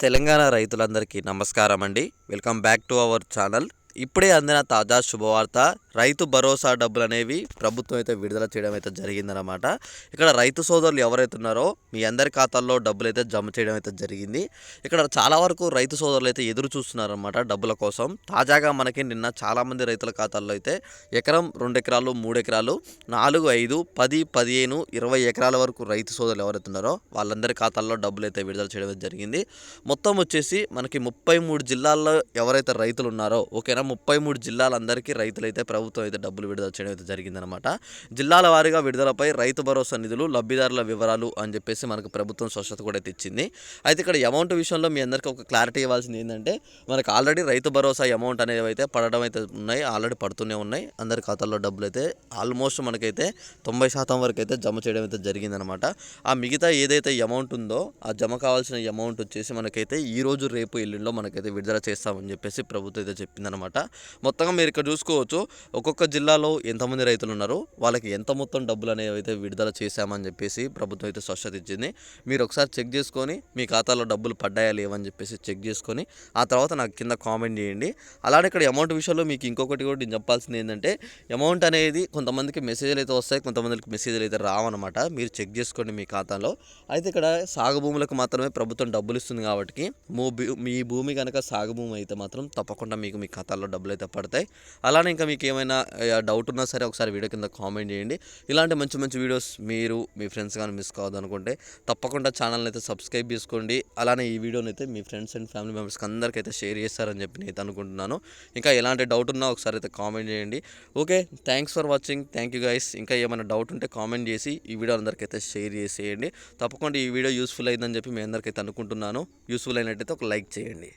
తెలంగాణ రైతులందరికీ నమస్కారం అండి. Welcome back to our channel. ఇప్పుడే అందిన తాజా శుభవార్త, రైతు భరోసా డబ్బులు అనేవి ప్రభుత్వం అయితే విడుదల చేయడం అయితే జరిగిందనమాట. ఇక్కడ రైతు సోదరులు ఎవరైతే ఉన్నారో మీ అందరి ఖాతాల్లో డబ్బులు అయితే జమ చేయడం అయితే జరిగింది. ఇక్కడ చాలా వరకు రైతు సోదరులు అయితే ఎదురు చూస్తున్నారనమాట డబ్బుల కోసం. తాజాగా మనకి నిన్న చాలామంది రైతుల ఖాతాల్లో అయితే ఎకరం, 2 ఎకరాలు, 3 ఎకరాలు, 4, 5, 10, 15, 20 ఎకరాల వరకు రైతు సోదరులు ఎవరైతే ఉన్నారో వాళ్ళందరి ఖాతాల్లో డబ్బులు అయితే విడుదల చేయడం అయితే జరిగింది. మొత్తం వచ్చేసి మనకి 33 జిల్లాల్లో ఎవరైతే రైతులు ఉన్నారో ఓకేనా, 33 జిల్లాలందరికీ రైతులైతే ప్రభుత్వం అయితే డబ్బులు విడుదల చేయడం అయితే జరిగిందనమాట. జిల్లాల వారీగా విడుదలపై రైతు భరోసా నిధులు, లబ్ధిదారుల వివరాలు అని చెప్పేసి మనకు ప్రభుత్వం స్పష్టత కూడా అయితే ఇచ్చింది. అయితే ఇక్కడ అమౌంట్ విషయంలో మీ అందరికీ ఒక క్లారిటీ ఇవ్వాల్సింది ఏంటంటే, మనకు ఆల్రెడీ రైతు భరోసా అమౌంట్ అనేవి అయితే పడడం అయితే ఉన్నాయి, ఆల్రెడీ పడుతూనే ఉన్నాయి. అందరి ఖాతాల్లో డబ్బులు అయితే ఆల్మోస్ట్ మనకైతే 90% వరకు అయితే జమ చేయడం అయితే జరిగిందనమాట. ఆ మిగతా ఏదైతే అమౌంట్ ఉందో ఆ జమ కావాల్సిన అమౌంట్ వచ్చేసి మనకైతే ఈరోజు, రేపు, ఎల్లుండిలో మనకైతే విడుదల చేస్తామని చెప్పేసి ప్రభుత్వం అయితే చెప్పిందనమాట. మొత్తంగా మీరు ఇక్కడ చూసుకోవచ్చు, ఒక్కొక్క జిల్లాలో ఎంతమంది రైతులు ఉన్నారో వాళ్ళకి ఎంత మొత్తం డబ్బులు అనేవి అయితే విడుదల చేశామని చెప్పేసి ప్రభుత్వం అయితే స్పష్టత ఇచ్చింది. మీరు ఒకసారి చెక్ చేసుకొని మీ ఖాతాలో డబ్బులు పడ్డాయా లేవని చెప్పేసి చెక్ చేసుకొని ఆ తర్వాత నాకు కింద కామెంట్ చేయండి. అలానే ఇక్కడ అమౌంట్ విషయంలో మీకు ఇంకొకటి కూడా నేను చెప్పాల్సింది ఏంటంటే, అమౌంట్ అనేది కొంతమందికి మెసేజ్లు అయితే వస్తాయి, కొంతమందికి మెసేజ్లు అయితే రావన్నమాట. మీరు చెక్ చేసుకోండి మీ ఖాతాలో. అయితే ఇక్కడ సాగు భూములకు మాత్రమే ప్రభుత్వం డబ్బులు ఇస్తుంది కాబట్టి మీ భూమి కనుక సాగు భూమి అయితే మాత్రం తప్పకుండా మీకు మీ ఖాతాలో డబ్బులు అయితే పడతాయి. అలానే ఇంకా మీకు ఏమైనా డౌట్ ఉన్నా సరే ఒకసారి వీడియో కింద కామెంట్ చేయండి. ఇలాంటి మంచి మంచి వీడియోస్ మీరు మీ ఫ్రెండ్స్ కానీ మిస్ కావద్దు అనుకుంటే తప్పకుండా ఛానల్ని అయితే సబ్స్క్రైబ్ చేసుకోండి. అలానే ఈ వీడియోని అయితే మీ ఫ్రెండ్స్ అండ్ ఫ్యామిలీ మెంబర్స్కి అందరికీ అయితే షేర్ చేస్తారని చెప్పి నేను అనుకుంటున్నాను. ఇంకా ఎలాంటి డౌట్ ఉన్నా ఒకసారి అయితే కామెంట్ చేయండి. Okay, thanks for watching. Thank you guys. ఇంకా ఏమైనా డౌట్ ఉంటే కామెంట్ చేసి ఈ వీడియో అందరికైతే షేర్ చేసేయండి. తప్పకుండా ఈ వీడియో యూస్ఫుల్ అయిందని చెప్పి మీ అందరికైతే అనుకుంటున్నాను. యూస్ఫుల్ అయినట్టయితే ఒక లైక్ చేయండి.